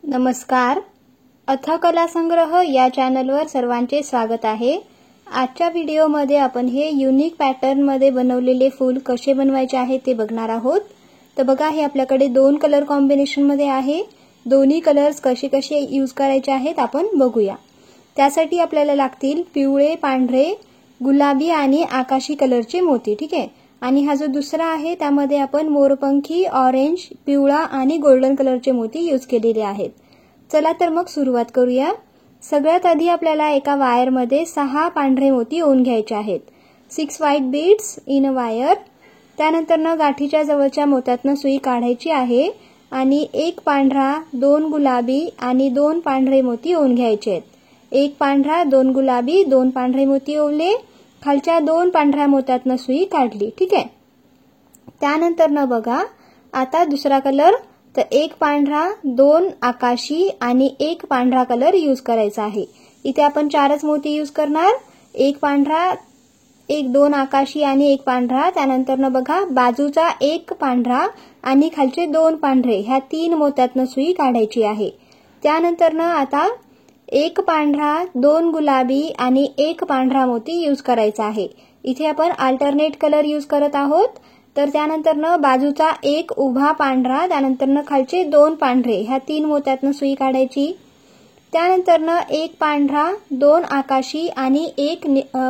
नमस्कार. अथकला संग्रह या चॅनलवर सर्वांचे स्वागत आहे. आजच्या व्हिडिओमध्ये आपण हे युनिक पॅटर्न मध्ये बनवलेले फूल कसे बनवायचे आहे ते बघणार आहोत. तर बघा, हे आपल्याकडे दोन कलर कॉम्बिनेशन मध्ये आहे. दोन्ही कलर्स कसे कसे यूज करायचे आहेत आपण बघूया. त्यासाठी आपल्याला लागतील पिवळे, पांढरे, गुलाबी आणि आकाशी कलरचे मोती. ठीक आहे. आणि हा जो दुसरा आहे त्यामध्ये आपण मोरपंखी, ऑरेंज, पिवळा आणि गोल्डन कलरचे मोती यूज केलेले आहेत. चला तर मग सुरुवात करूया. सगळ्यात आधी आपल्याला एका वायर मध्ये 6 पांढरे मोती ओवून घ्यायचे आहेत. 6 white beads in a wire. त्यानंतर गाठीच्या जवळच्या मोत्यातनं सुई काढायची आहे आणि एक पांढरा, 2 गुलाबी आणि 2 पांढरे मोती ओवून घ्यायचे आहेत. एक पांढरा, 2 गुलाबी, 2 पांढरे मोती ओवले. खालच्या 2 पांढऱ्या मोत्यातनं सुई काढली. ठीक आहे. त्यानंतर बघा, आता दुसरा कलर, तर एक पांढरा, 2 आकाशी आणि एक पांढरा कलर यूज करायचा आहे. इथे आपण 4च मोती यूज करणार. एक पांढरा, 2 आकाशी आणि एक पांढरा. त्यानंतर बघा, बाजूचा एक पांढरा आणि खालचे 2 पांढरे, ह्या 3 मोत्यातनं सुई काढायची आहे. त्यानंतर आता एक पांढरा, 2 गुलाबी आणि एक पांढरा मोती यूज करायचा आहे. इथे आपण अल्टरनेट कलर यूज करत आहोत. तर त्यानंतर बाजूचा एक उभा पांढरा, त्यानंतर खालचे 2 पांढरे, ह्या 3 मोत्यातनं सुई काढायची. त्यानंतर एक पांढरा, 2 आकाशी आणि एक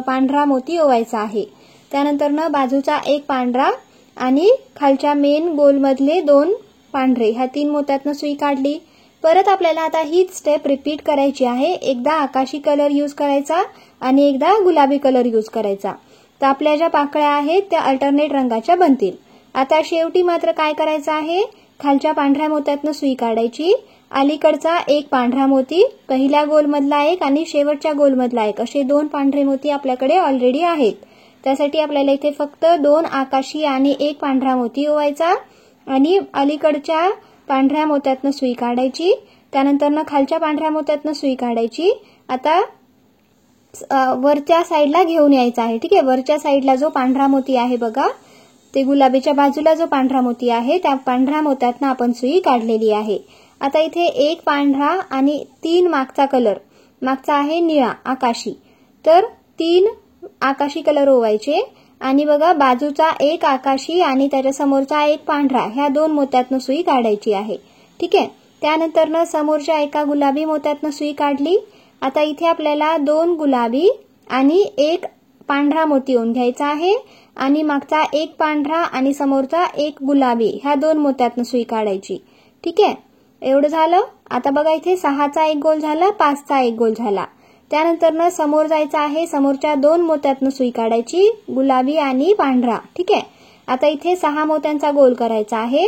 पांढरा मोती ओवायचा आहे. त्यानंतर बाजूचा एक पांढरा आणि खालच्या मेन गोल मधले 2 पांढरे, ह्या 3 मोत्यातनं सुई काढली. परत आपल्याला आता हीच स्टेप रिपीट करायची आहे. एकदा आकाशी कलर यूज करायचा आणि एकदा गुलाबी कलर यूज करायचा. तर आपल्या ज्या पाकळ्या आहेत त्या अल्टरनेट रंगाच्या बनतील. आता शेवटी मात्र काय करायचं आहे, खालच्या पांढऱ्या मोत्यातनं सुई काढायची. अलीकडचा एक पांढरा मोती, पहिल्या गोल मधला एक आणि शेवटच्या गोल मधला एक, असे 2 पांढरे मोती आपल्याकडे ऑलरेडी आहेत. त्यासाठी आपल्याला इथे फक्त 2 आकाशी आणि एक पांढरा मोती ओवायचा आणि अलीकडच्या पांढऱ्या मोत्यातनं सुई काढायची. त्यानंतर खालच्या पांढऱ्या मोत्यातनं सुई काढायची. आता वरच्या साईडला घेऊन यायचा आहे. ठीक आहे. वरच्या साईडला जो पांढरा मोती आहे बघा, ते गुलाबीच्या बाजूला जो पांढरा मोती आहे त्या पांढऱ्या मोत्यातनं आपण सुई काढलेली आहे. आता इथे एक पांढरा आणि 3 मागचा कलर, मागचा आहे निळा आकाशी, तर 3 आकाशी कलर ओवायचे आणि बघा, बाजूचा एक आकाशी आणि त्याच्या समोरचा एक पांढरा, ह्या 2 मोत्यातनं सुई काढायची आहे. ठीक आहे. त्यानंतर समोरच्या एका गुलाबी मोत्यातनं सुई काढली. आता इथे आपल्याला 2 गुलाबी आणि एक पांढरा मोती ओवून घ्यायचा आहे आणि मागचा एक पांढरा आणि समोरचा एक गुलाबी, ह्या 2 मोत्यातनं सुई काढायची. ठीक आहे. एवढं झालं. आता बघा, इथे 6चा एक गोल झाला, 5चा एक गोल झाला. त्यानंतर समोर जायचं आहे. समोरच्या 2 मोत्यातनं सुई काढायची, गुलाबी आणि पांढरा. ठीक आहे. आता इथे 6 मोत्यांचा गोल करायचा आहे.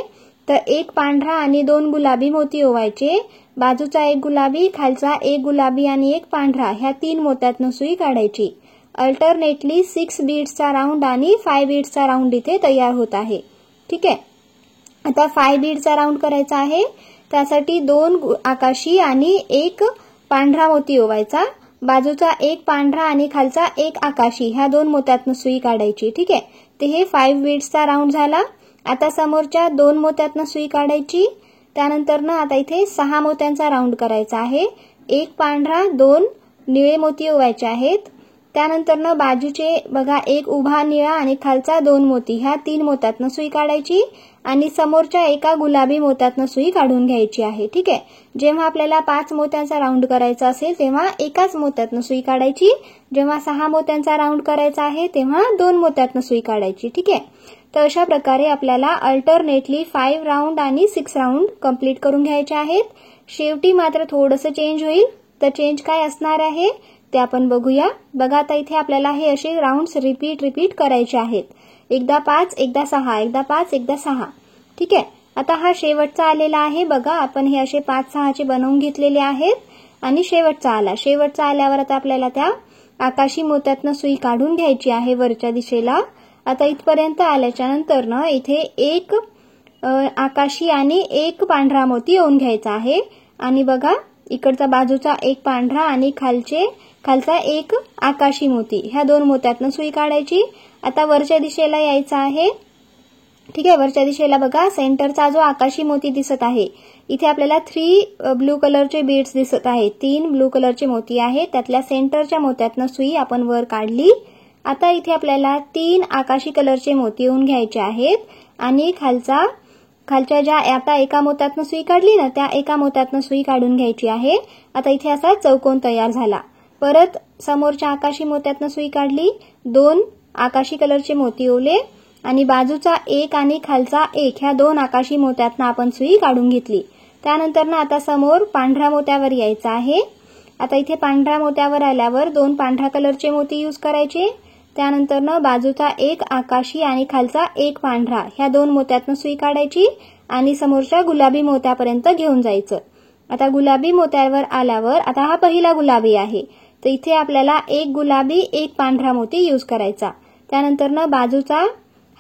तर एक पांढरा आणि 2 गुलाबी मोती ओवायचे. बाजूचा एक गुलाबी, खालचा एक गुलाबी आणि एक पांढरा, ह्या 3 मोत्यातनं सुई काढायची. अल्टरनेटली 6 बीड्सचा राऊंड आणि 5 बीड्सचा राऊंड इथे तयार होत आहे. ठीक आहे. आता 5 बीड्सचा राऊंड करायचा आहे. त्यासाठी 2 आकाशी आणि एक पांढरा मोती ओवायचा. बाजूचा एक पांढरा आणि खालचा एक आकाशी, ह्या 2 मोत्यातनं सुई काढायची. ठीक आहे. ते हे 5 बीड्सचा राऊंड झाला. आता समोरच्या 2 मोत्यातनं सुई काढायची. त्यानंतर आता इथे 6 मोत्यांचा राऊंड करायचा आहे. एक पांढरा, 2 निळे मोती ओवायचे आहेत. त्यानंतर बाजूचे बघा, एक उभा निळा आणि खालचा 2 मोती, ह्या 3 मोत्यातनं सुई काढायची आणि समोरच्या एका गुलाबी मोत्यातनं सुई काढून घ्यायची आहे. ठीक आहे. जेव्हा आपल्याला 5 मोत्यांचा राऊंड करायचा असेल तेव्हा एकाच मोत्यातनं सुई काढायची. जेव्हा 6 मोत्यांचा राऊंड करायचा आहे तेव्हा 2 मोत्यातनं सुई काढायची. ठीक आहे. तर अशा प्रकारे आपल्याला अल्टरनेटली 5 राऊंड आणि 6 राऊंड कंप्लीट करून घ्यायचे आहेत. शेवटी मात्र थोडंसं चेंज होईल. तर चेंज काय असणार आहे ते आपण बघूया. बघा, आता इथे आपल्याला हे असे राऊंड्स रिपीट करायचे आहेत. एकदा 5, एकदा 6, एकदा 5, एकदा 6. ठीक आहे. आता हा शेवटचा आलेला आहे. बघा, आपण हे असे 5-6चे बनवून घेतलेले आहेत आणि शेवटचा आला. शेवटचा आल्यावर आता आपल्याला त्या आकाशी मोत्यातनं सुई काढून घ्यायची आहे वरच्या दिशेला. आता इथपर्यंत आल्याच्या नंतर इथे एक आकाशी आणि एक पांढरा मोती ओवून घ्यायचा आहे आणि बघा, इकडचा बाजूचा एक पांढरा आणि खालचा एक आकाशी मोती, ह्या 2 मोत्यातनं सुई काढायची. आता वरच्या दिशेला यायचं आहे. ठीक आहे. वरच्या दिशेला बघा, सेंटरचा जो आकाशी मोती दिसत आहे इथे आपल्याला 3 ब्लू कलरचे बीड्स दिसत आहेत. 3 ब्लू कलरचे मोती आहेत. त्यातल्या सेंटरच्या मोत्यातनं सुई आपण वर काढली. आता इथे आपल्याला 3 आकाशी कलरचे मोती येऊन घ्यायचे आहेत आणि खालच्या ज्या आता एका मोत्यातनं सुई काढली ना त्या एका मोत्यातनं सुई काढून घ्यायची आहे. आता इथे असा चौकोन तयार झाला. परत समोरच्या आकाशी मोत्यातनं सुई काढली, 2 आकाशी कलरचे मोती ओवले आणि बाजूचा 1 आणि खालचा 1 ह्या 2 आकाशी मोत्यातनं आपण सुई काढून घेतली. त्यानंतर ना आता समोर पांढऱ्या मोत्यावर यायचं आहे. आता इथे पांढऱ्या मोत्यावर आल्यावर 2 पांढऱ्या कलरचे मोती यूज करायचे. त्यानंतर ना बाजूचा 1 आकाशी आणि खालचा 1 पांढरा ह्या 2 मोत्यातनं सुई काढायची आणि समोरच्या गुलाबी मोत्यापर्यंत घेऊन जायचं. आता गुलाबी मोत्यावर आल्यावर आता हा पहिला गुलाबी आहे, तर इथे आपल्याला 1 गुलाबी 1 पांढरा मोती यूज करायचा. त्यानंतर ना बाजूचा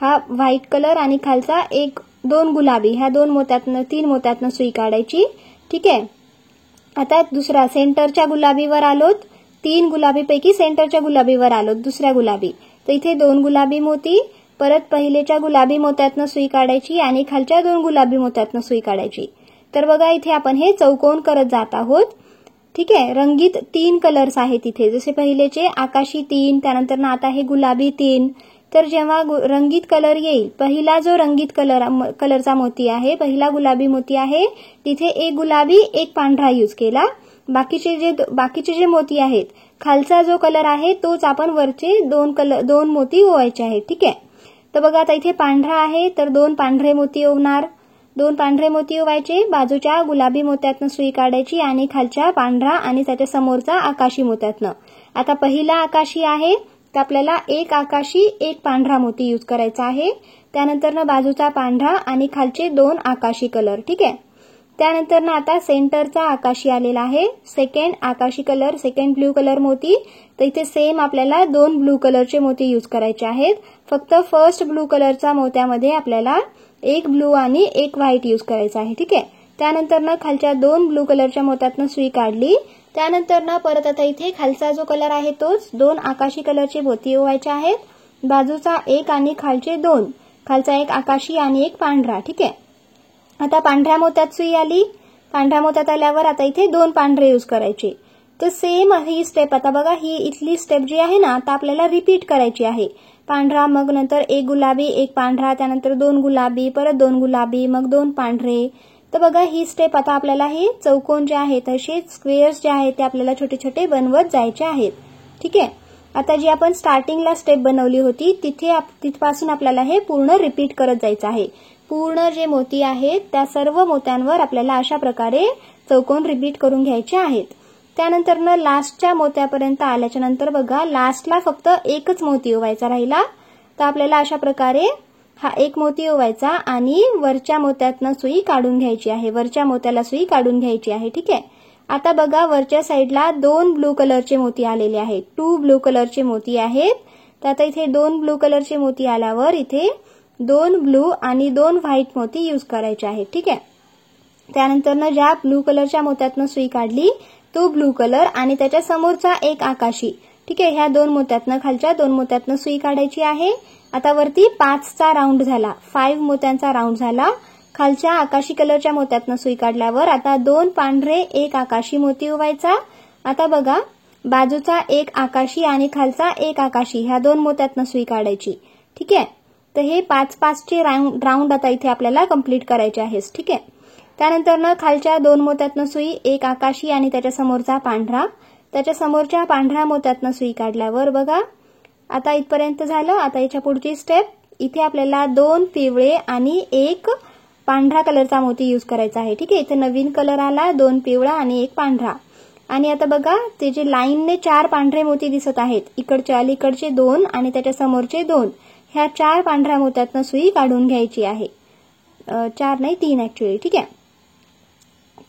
हा व्हाईट कलर आणि खालचा 2 गुलाबी ह्या 2 मोत्यातनं 3 मोत्यातनं सुई काढायची. ठीक आहे. आता दुसरा सेंटरच्या गुलाबीवर आलोत. 3 गुलाबीपैकी सेंटरच्या गुलाबीवर आलोत, दुसऱ्या गुलाबी. तर इथे 2 गुलाबी मोती, परत पहिलेच्या गुलाबी मोत्यातनं सुई काढायची आणि खालच्या 2 गुलाबी मोत्यातनं सुई काढायची. तर बघा इथे आपण हे चौकोन करत जात आहोत. ठीक आहे. रंगीत 3 कलर्स आहेत इथे, जसे पहिलेचे आकाशी 3, त्यानंतर ना आता हे गुलाबी 3. तर जेव्हा रंगीत कलर येईल, पहिला जो रंगीत कलरचा मोती आहे, पहिला गुलाबी मोती आहे, तिथे 1 गुलाबी 1 पांढरा यूज केला. बाकीचे जे मोती आहेत, खालचा जो कलर आहे तोच आपण वरचे 2 मोती ओवायचे आहेत. ठीक आहे. तर बघा आता इथे पांढरा आहे तर 2 पांढरे मोती ओवणार. 2 पांढरे मोती ओवायचे, बाजूच्या गुलाबी मोत्यातनं सुई काढायची आणि खालच्या पांढरा आणि त्याच्या समोरचा आकाशी मोत्यातनं. आता पहिला आकाशी आहे तर आपल्याला 1 आकाशी 1 पांढरा मोती यूज करायचा आहे. त्यानंतर ना बाजूचा पांढरा आणि खालचे 2 आकाशी कलर. ठीक आहे. त्यानंतर ना आता सेंटरचा आकाशी आलेला आहे, सेकंड आकाशी कलर, सेकंड ब्ल्यू कलर मोती. तर इथे सेम आपल्याला 2 ब्लू कलरचे मोती यूज करायचे आहेत. फक्त फर्स्ट ब्लू कलरचा मोत्यामध्ये आपल्याला 1 ब्लू आणि 1 व्हाईट यूज करायचा आहे. ठीक आहे. त्यानंतर ना खालच्या 2 ब्लू कलरच्या मोत्यातनं सुई काढली. त्यानंतर ना परत आता इथे खालचा जो कलर आहे तोच 2 आकाशी कलरचे मोती ओवायचे आहेत. बाजूचा 1 आणि खालचे 2, खालचा 1 आकाशी आणि 1 पांढरा. ठीक आहे. आता पांढऱ्या मोत्यात सुई आली. पांढऱ्या मोत्यात आल्यावर आता इथे 2 पांढरे यूज करायचे. तर सेम ही स्टेप आता बघा, ही इथली स्टेप जी आहे ना आता आपल्याला रिपीट करायची आहे. पांढरा, मग नंतर 1 गुलाबी 1 पांढरा, त्यानंतर 2 गुलाबी, परत 2 गुलाबी, मग 2 पांढरे. तर बघा ही स्टेप आता आपल्याला हे चौकोन जे आहेत, तसेच स्क्वेअर्स जे आहेत ते आपल्याला छोटे छोटे बनवत जायचे आहेत. ठीक आहे. आता जी आपण स्टार्टिंगला स्टेप बनवली होती तिथपासून आपल्याला हे पूर्ण रिपीट करत जायचं आहे. पूर्ण जे मोती आहेत त्या सर्व मोत्यांवर आपल्याला अशा प्रकारे चौकोन रिपीट करून घ्यायचे आहेत. त्यानंतर ना लास्टच्या मोत्यापर्यंत आल्याच्या नंतर बघा लास्टला फक्त 1च मोती ओवायचा राहिला. तर आपल्याला अशा प्रकारे हा 1 मोती ओवायचा आणि वरच्या मोत्यातनं सुई काढून घ्यायची आहे, वरच्या मोत्याला सुई काढून घ्यायची आहे. ठीक आहे. आता बघा वरच्या साईडला 2 ब्लू कलरचे मोती आलेले आहेत, 2 ब्लू कलरचे मोती आहेत. तर आता इथे 2 ब्लू कलरचे मोती आल्यावर इथे 2 ब्लू आणि 2 व्हाईट मोती यूज करायचे आहेत. ठीक आहे. त्यानंतर ना ज्या ब्लू कलरच्या मोत्यातनं सुई काढली तो ब्लू कलर आणि त्याच्या समोरचा 1 आकाशी. ठीक आहे. ह्या 2 मोत्यातनं खालच्या 2 मोत्यातनं सुई काढायची आहे. आता वरती 5चा राऊंड झाला, 5 मोत्यांचा राऊंड झाला. खालच्या आकाशी कलरच्या मोत्यातनं सुई काढल्यावर आता 2 पांढरे 1 आकाशी मोती ओवायचा. आता बघा बाजूचा 1 आकाशी आणि खालचा 1 आकाशी ह्या 2 मोत्यातनं सुई काढायची. ठीक आहे. तर हे 5-5चे राऊंड आता इथे आपल्याला कंप्लीट करायचे आहेत. ठीक आहे. त्यानंतर ना खालच्या 2 मोत्यातनं सुई 1 आकाशी आणि त्याच्या समोरचा पांढरा, त्याच्या समोरच्या पांढऱ्या मोत्यातनं सुई काढल्यावर बघा आता इथपर्यंत झालं. आता याच्या पुढची स्टेप, इथे आपल्याला 2 पिवळे आणि 1 पांढरा कलरचा मोती यूज करायचा आहे. ठीक आहे. इथे नवीन कलर आला, 2 पिवळा आणि 1 पांढरा. आणि आता बघा ते जे लाईनने 4 पांढरे मोती दिसत आहेत, इकडचे अलीकडचे 2 आणि त्याच्या समोरचे 2, ह्या 4 पांढऱ्या मोत्यातनं सुई काढून घ्यायची आहे. 4 नाही 3 ऍक्च्युअली. ठीक आहे.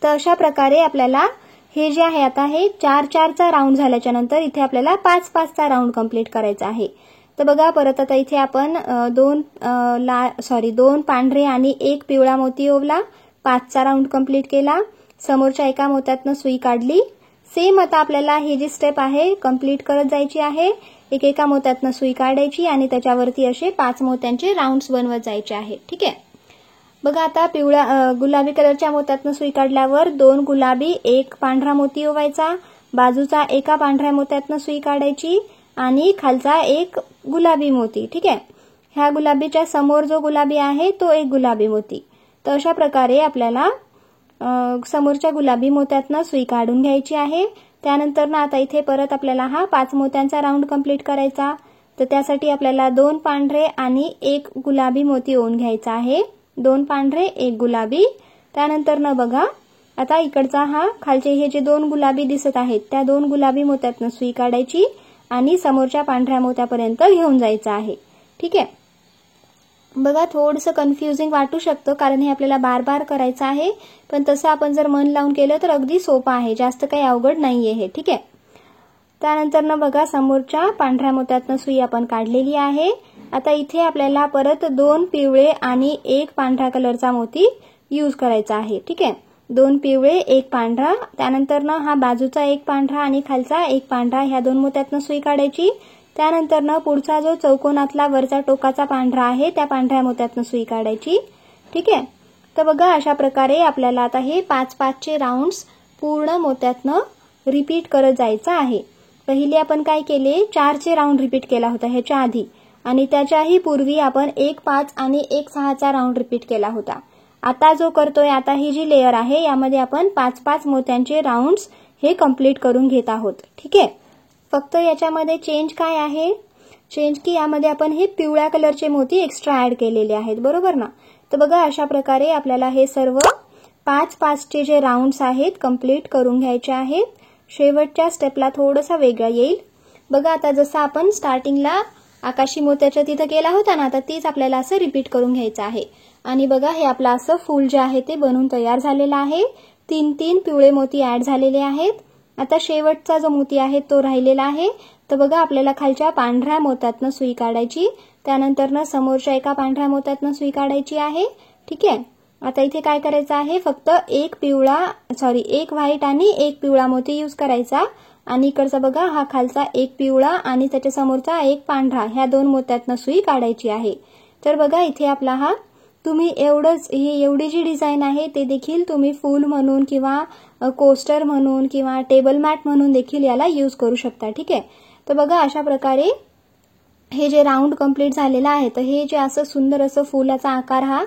तर अशा प्रकारे आपल्याला हे जे आहे आता हे 4-4चा राऊंड झाल्याच्या नंतर इथे आपल्याला 5-5चा राऊंड कंप्लीट करायचा आहे. तर बघा परत आता इथे आपण 2 पांढरे आणि 1 पिवळा मोती ओवला, 5चा राऊंड कंप्लीट केला. समोरच्या एका मोत्यातनं सुई काढली. सेम आता आपल्याला ही जी स्टेप आहे कंप्लीट करत जायची आहे. एका मोत्यातनं सुई काढायची आणि त्याच्यावरती असे 5 मोत्यांचे राऊंड्स बनवत जायचे आहे. ठीक आहे. बघा आता पिवळ्या गुलाबी कलरच्या मोत्यातनं सुई काढल्यावर 2 गुलाबी 1 पांढरा मोती ओवायचा, बाजूचा एका पांढऱ्या मोत्यातनं सुई काढायची आणि खालचा एक गुलाबी मोती. ठीक आहे, ह्या गुलाबीच्या समोर जो गुलाबी आहे तो एक गुलाबी मोती. तर अशा प्रकारे आपल्याला समोरच्या गुलाबी मोत्यातनं सुई काढून घ्यायची आहे. त्यानंतर ना आता इथे परत आपल्याला हा 5 मोत्यांचा राऊंड कंप्लीट करायचा. तर त्यासाठी आपल्याला 2 पांढरे आणि 1 गुलाबी मोती ओवून घ्यायचा आहे. 2 पांढरे 1 गुलाबी. त्यानंतर ना बघा आता इकडचा हा खालचे हे जे 2 गुलाबी दिसत आहेत त्या 2 गुलाबी मोत्यातनं सुई काढायची आणि समोरच्या पांढऱ्या मोत्यापर्यंत घेऊन जायचं आहे. ठीक आहे, बघा थोडंसं कन्फ्युजिंग वाटू शकतं कारण हे आपल्याला बार बार करायचं आहे, पण तसं आपण जर मन लावून केलं तर अगदी सोपं आहे, जास्त काही अवघड नाहीये हे. ठीक आहे, त्यानंतर ना बघा समोरच्या पांढऱ्या मोत्यातनं सुई आपण काढलेली आहे. आता इथे आपल्याला परत 2 पिवळे आणि 1 पांढरा कलरचा मोती यूज करायचा आहे. ठीक आहे, 2 पिवळे 1 पांढरा. त्यानंतर ना हा बाजूचा 1 पांढरा आणि खालचा 1 पांढरा ह्या 2 मोत्यातनं सुई काढायची. त्यानंतर ना पुढचा जो चौकोनातला वरचा टोकाचा पांढरा आहे त्या पांढऱ्या मोत्यातनं सुई काढायची. ठीक आहे, तर बघा अशा प्रकारे आपल्याला आता हे 5-5चे राऊंड्स पूर्ण मोत्यातनं रिपीट करत जायचं आहे. पहिले आपण काय केले 4चे राऊंड रिपीट केला होता ह्याच्या आधी, आणि त्याच्याही पूर्वी आपण 1-5 आणि 1-6चा राऊंड रिपीट केला होता. आता जो करतोय आता ही जी लेयर आहे यामध्ये आपण 5-5 मोत्यांचे राऊंड्स हे कंप्लीट करून घेत आहोत. ठीक आहे, फक्त याच्यामध्ये चेंज काय आहे, चेंज की यामध्ये आपण हे पिवळ्या कलरचे मोती एक्स्ट्रा ऍड केलेले आहेत, बरोबर ना. तर बघा अशा प्रकारे आपल्याला हे सर्व 5-5चे जे राऊंड्स आहेत कंप्लीट करून घ्यायचे आहेत. शेवटच्या स्टेपला थोडंसं वेगळं येईल. बघा आता जसं आपण स्टार्टिंगला आकाशी मोत्याच्या तिथं केला होता ना, आता तीच आपल्याला असं रिपीट करून घ्यायचं आहे. आणि बघा हे आपलं असं फूल जे आहे ते बनून तयार झालेलं आहे. 3-3 पिवळे मोती ऍड झालेले आहेत. आता शेवटचा जो मोती आहे तो राहिलेला आहे. तर बघा आपल्याला खालच्या पांढऱ्या मोत्यातनं सुई काढायची, त्यानंतर ना समोरच्या एका पांढऱ्या मोत्यातनं सुई काढायची आहे. ठीक आहे, आता इथे काय करायचं आहे फक्त एक व्हाईट आणि 1 पिवळा मोती यूज करायचा आणि इकडचा बघा हा खालचा 1 पिवळा आणि त्याच्या समोरचा 1 पांढरा ह्या 2 मोत्यातनं सुई काढायची आहे. तर बघा इथे आपला हा तुम्ही एवढी जी डिझाईन आहे ते देखील तुम्ही फूल म्हणून किंवा कोस्टर म्हणून किंवा टेबल मॅट म्हणून देखील याला यूज करू शकता. ठीक आहे, तर बघा अशा प्रकारे हे जे राऊंड कंप्लीट झालेलं आहे तर हे जे असं सुंदर असं फुलाचा आकार हा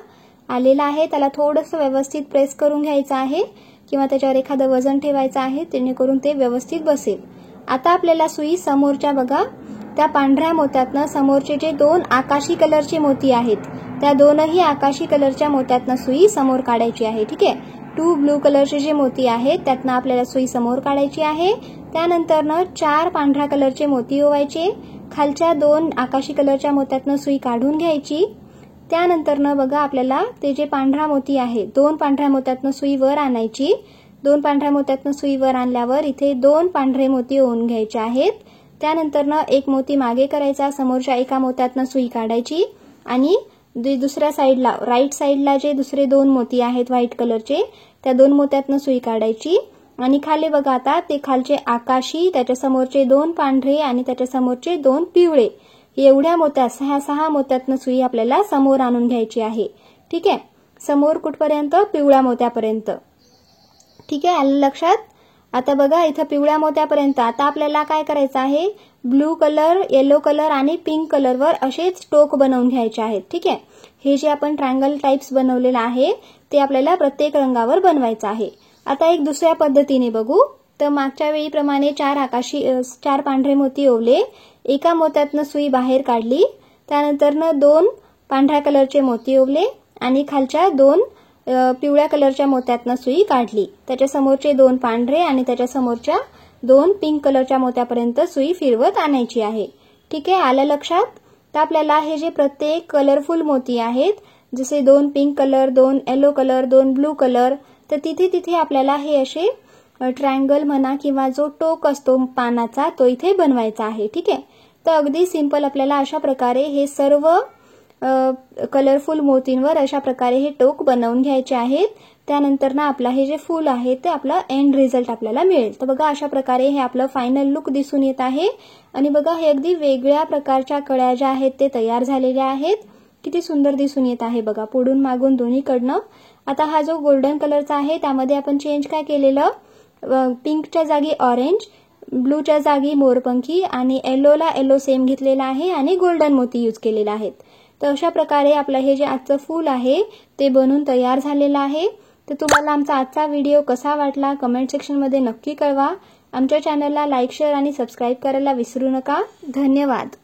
आलेला आहे त्याला थोडंसं व्यवस्थित प्रेस करून घ्यायचं आहे किंवा त्याच्यावर एखादं वजन ठेवायचं आहे जेणेकरून ते व्यवस्थित बसेल. आता आपल्याला सुई समोरच्या बघा त्या पांढऱ्या मोत्यातनं समोरचे जे 2 आकाशी कलरचे मोती आहेत त्या 2ही आकाशी कलरच्या मोत्यातनं सुई समोर काढायची आहे. ठीक आहे, 2 ब्लू कलरचे जे मोती आहेत त्यातनं आपल्याला सुई समोर काढायची आहे. त्यानंतर ना 4 पांढऱ्या कलरचे मोती ओवायचे, खालच्या 2 आकाशी कलरच्या मोत्यातनं सुई काढून घ्यायची. त्यानंतर ना बघा आपल्याला ते जे पांढरा मोती आहे 2 पांढऱ्या मोत्यातनं सुई वर आणायची. 2 पांढऱ्या मोत्यातनं सुई वर आणल्यावर इथे 2 पांढरे मोती ओवून घ्यायचे आहेत. त्यानंतर ना 1 मोती मागे करायचा, समोरच्या एका मोत्यातनं सुई काढायची आणि दुसऱ्या साईडला राईट साईडला जे दुसरे 2 मोती आहेत व्हाईट कलरचे त्या 2 मोत्यातनं सुई काढायची आणि खाली बघा आता ते खालचे आकाशी त्याच्या समोरचे 2 पांढरे आणि त्याच्या समोरचे 2 पिवळे एवढ्या मोत्यात 6 मोत्यातनं सुई आपल्याला समोर आणून घ्यायची आहे. ठीक आहे, समोर कुठपर्यंत पिवळ्या मोत्यापर्यंत. ठीक आहे, आलं लक्षात. आता बघा इथं पिवळ्या मोत्यापर्यंत आता आपल्याला काय करायचं आहे ब्लू कलर, येलो कलर आणि पिंक कलरवर असेच टोक बनवून घ्यायचे आहेत. ठीक आहे, हे जे आपण ट्रायंगल टाइप्स बनवलेलं आहे ते आपल्याला प्रत्येक रंगावर बनवायचं आहे. आता एक दुसऱ्या पद्धतीने बघू. तर मागच्या वेळीप्रमाणे 4 पांढरे मोती ओवले, एका मोत्यातनं सुई बाहेर काढली, त्यानंतर 2 पांढऱ्या कलरचे मोती ओवले आणि खालच्या 2 पिवळ्या कलरच्या मोत्यातनं सुई काढली. त्याच्या समोरचे 2 पांढरे आणि त्याच्या समोरच्या 2 पिंक कलरच्या मोत्यापर्यंत सुई फिरवत आणायची आहे. ठीक आहे, आलं लक्षात. तर आपल्याला हे जे प्रत्येक कलरफुल मोती आहेत जसे 2 pink colour, 2 yellow colour, 2 blue colour, तर तिथे आपल्याला हे असे ट्रायंगल म्हणा किंवा जो टोक असतो पानाचा तो इथे बनवायचा आहे. ठीक आहे, तर अगदी सिंपल आपल्याला अशा प्रकारे हे सर्व कलरफुल मोतींवर अशा प्रकारे हे टोक बनवून घ्यायचे आहेत. त्यानंतर ना आपला हे जे फूल आहे ते आपला एंड रिझल्ट आपल्याला मिळेल. तर बघा अशा प्रकारे हे आपलं फायनल लुक दिसून येत आहे आणि बघा हे अगदी वेगळ्या प्रकारच्या कळ्या ज्या आहेत ते तयार झालेल्या आहेत किती सुंदर दिसून येत आहे बघा, पुढून मागून दोन्हीकडनं. आता हा जो गोल्डन कलरचा आहे त्यामध्ये आपण चेंज काय केलेलं, पिंकच्या जागी ऑरेंज, ब्लूच्या जागी मोरपंखी आणि येलोला येलो सेम घेतलेला आहे आणि गोल्डन मोती यूज केलेला आहेत. तर अशा प्रकारे आपलं हे जे आजचं फूल आहे ते बनून तयार झालेलं आहे. तर तुम्हाला आमचा आजचा व्हिडिओ कसा वाटला कमेंट सेक्शनमध्ये नक्की कळवा. आमच्या चॅनलला लाईक, शेअर आणि सबस्क्राईब करायला विसरू नका. धन्यवाद.